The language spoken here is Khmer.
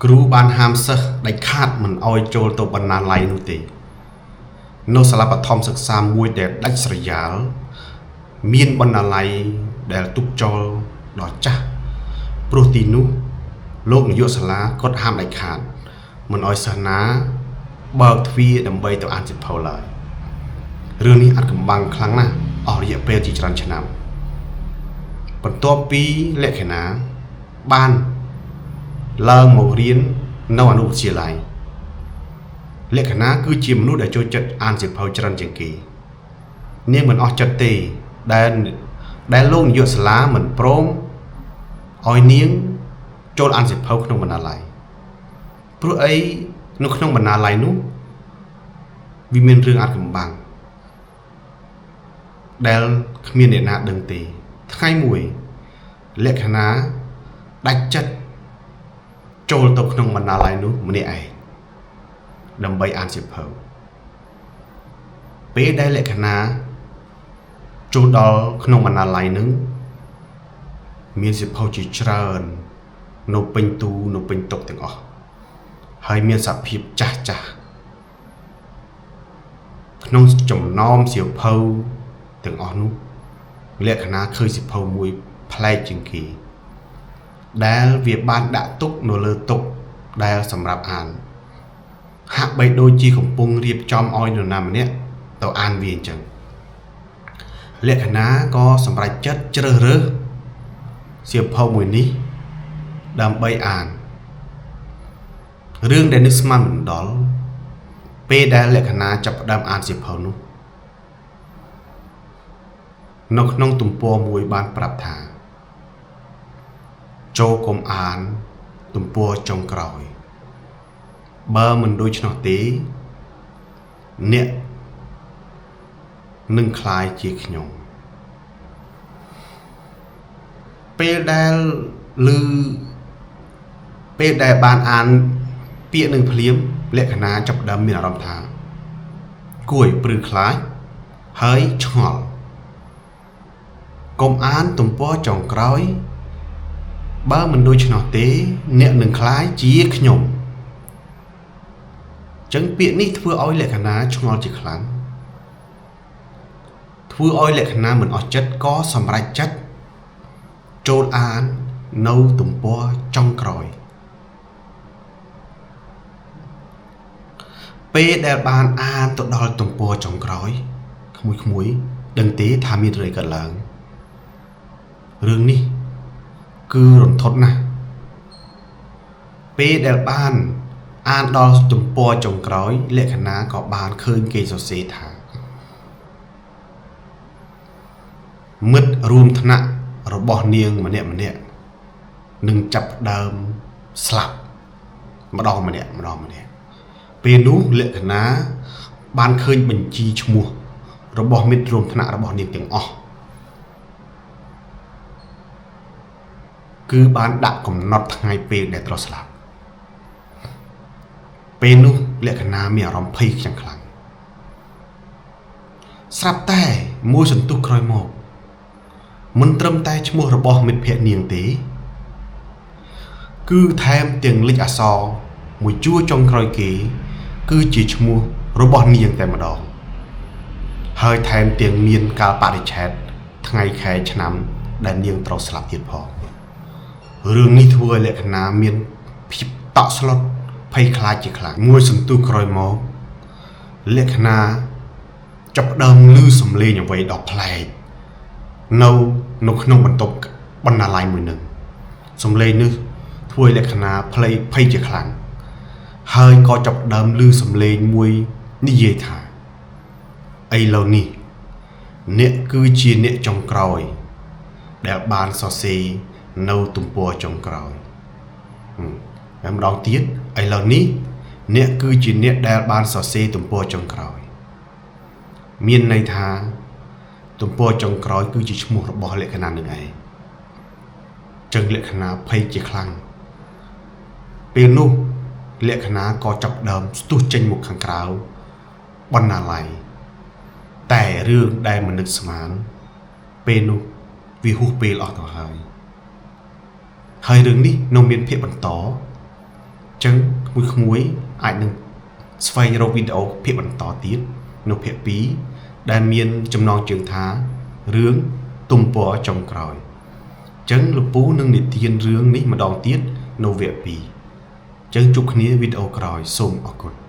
គ្រូបានហាមសិស្សដាច់ខាតមិនអោយចូលទៅបណ្ណាល័យនោះទេនៅសាលាបឋមសិក្សាមួយដែលដាច់ស្រយាលមានបណ្ណាល័យដែលទុកចោលដល់ចាស់ព្រោះទីនោះលោកនាយកសាលាគាត់ហាមដាច់ខាតមិនអោយសិស្សណាបើកទ្វារដើម្បីទៅអានសៀវភៅឡើយរឿងនេះអាចកំបាំងខ្លាំងណាស់អស់រយៈពេលជាច្រើនឆ្នាំបន្ទាប់ពីលក្ខណៈបានឡើងមករៀននៅអនុវិទ្យាល័យលក្ខណៈគឺជាមនុស្សដែលចូលចិត្តអានសៀវភៅច្រើនជាងគេនាងមិនអស់ចិត្តទេដែលលោកនាយកសាលាមិនព្រមឲ្យនាងចូលអានសៀវភៅក្នុងបណ្ណាល័យព្រោះអីនៅក្នុងបណ្ណាល័យនោះវាមានរឿងអាថ៌កំបាំងដែលគ្មានអ្នកណាដឹងទេថ្ងៃមួយលក្ខណៈដាច់ចិត្តចូលទៅក្នុងបណ្ណាល័យនោះម្នាក់ឯងដើម្បីអានសៀវភៅពេលដែលលក្ខណៈចូលដល់ក្នុងបណ្ណាល័យនឹងមានសៀវភៅជាច្រើននៅពេញទូនៅពេញតុទាំងអស់ហើយមានសភាពចាស់ចាស់ក្នុងចំណោមសៀវភៅទាំងអស់នោះលក្ខណៈឃើញសៀវភៅមួយប្លែកជាងគេដែលវាបានដាក់ទុកនៅលើតុដែលសម្រាប់អានហាក់បីដូចជាកំពុងរៀបចំឲ្យនរណាម្នាក់ទៅអានវាអញ្ចឹងលក្ខណៈក៏សម្រេចចិត្តជ្រើសរើសសៀវភៅមួយនេះដើម្បីអានរឿងដែលនឹកស្មានមិនដល់ពេលដែលលក្ខណៈចាប់ផ្ដើមអានសៀវភៅនោះនៅក្នុងទំព័រមួយបានប្រាប់ថាចូលកុំអានទំព័រចុងក្រោយបើមិនដូច្នោះទេអ្នកនឹងคล้ายជាខ្ញុំពេលដែលបានអានពាក្យនឹងភ្លាមលក្ខណៈចាប់ផ្ដើមមានអារម្មណ៍ថាគួរឲ្យព្រឺខ្លាចហើយឆ្ងល់កុំអានទំព័រចុងក្រោយបើមិនដូច្នោះទេអ្នកនឹងคล้ายជាខ្ញុំចឹងពាក្យនេះធ្វើឲ្យលក្ខណៈឆ្ងល់ជាខ្លាំងធ្វើឲ្យលក្ខណៈមិនអស់ចិត្តក៏សម្រេចចិត្តចូលអាននៅទំព័រចុងក្រោយពេលដែលបានអានទៅដល់ទំព័រចុងក្រោយក្មួយដឹងទេថាមានរឿងកើតឡើងរឿងនេះគឺរន្ធត់ណាស់ពេលដែលបានអានដល់ទំព័រចុងក្រោយលក្ខណៈក៏បានឃើញគេសរសេរថាមិត្តរួមថ្នាក់របស់នាងម្នាក់នឹងចាប់ផ្ដើមស្លាប់ម្ដងម្នាក់ពេលនោះលក្ខណៈបានឃើញបញ្ជីឈ្មោះរបស់មិត្តរួមថ្នាក់របស់នាងទាំងអស់គឺបានដាក់កំណត់ថ្ងៃពេលដែលត្រូវស្លាប់ពេលនោះលក្ខណៈមានអារម្មណ៍ភ័យខ្លាំងស្រាប់តែមួយសន្ទុះក្រោយមកមិនត្រឹមតែឈ្មោះរបស់មិត្តភក្តិនាងទេគឺថែមទាំងលេខអក្សរមួយជួរចុងក្រោយគេគឺជាឈ្មោះរបស់នាងតែម្ដងហើយថែមទាំងមានកាលបរិច្ឆេទថ្ងៃខែឆ្នាំដែលនាងត្រូវស្លាប់ទៀតផងរឿងនេះធ្វើឲ្យលក្ខណៈមានភាពតក់ស្លុតភ័យខ្លាចជាខ្លាំងមួយសន្ទុះក្រោយមកលក្ខណៈចាប់ផ្ដើមឮសំឡេងអ្វីដ៏ប្លែកនៅក្នុងបន្ទប់បណ្ណាល័យមួយនឹងសំឡេងនេះធ្វើឲ្យលក្ខណៈភ័យជាខ្លាំងហើយក៏ចាប់ផ្ដើមឮសំឡេងមួយនិយាយថាឥឡូវនេះអ្នកគឺជាអ្នកចុងក្រោយដែលបានសរសេរនៅទំព័រចុងក្រោយតែម្ដងទៀតឥឡូវនេះអ្នកគឺជាអ្នកដែលបានសរសេរទំព័រចុងក្រោយមានន័យថាទំព័រចុងក្រោយគឺជាឈ្មោះរបស់លក្ខណៈនឹងឯងចឹងលក្ខណៈភ័យជាខ្លាំងពេលនោះលក្ខណៈក៏ចាប់ដើមស្ទុះចេញមុខខាងក្រៅបណ្ណាល័យតែរឿងដែលមិននឹកស្មានពេលនោះវាហួសពេលអស់ទៅហើយរឿងនេះនៅមានភាពបន្ត ចឹងក្មួយអាចនឹងស្វែងរកវីដេអូភាគបន្តទៀតនៅភាគ2ដែលមានចំណងជើងថារឿងទំព័រចុងក្រោយចឹងលោកពូនឹងនិទានរឿងនេះម្ដងទៀតនៅវគ្គ2ចឹងជួបគ្នាវីដេអូក្រោយសូមអរគុណ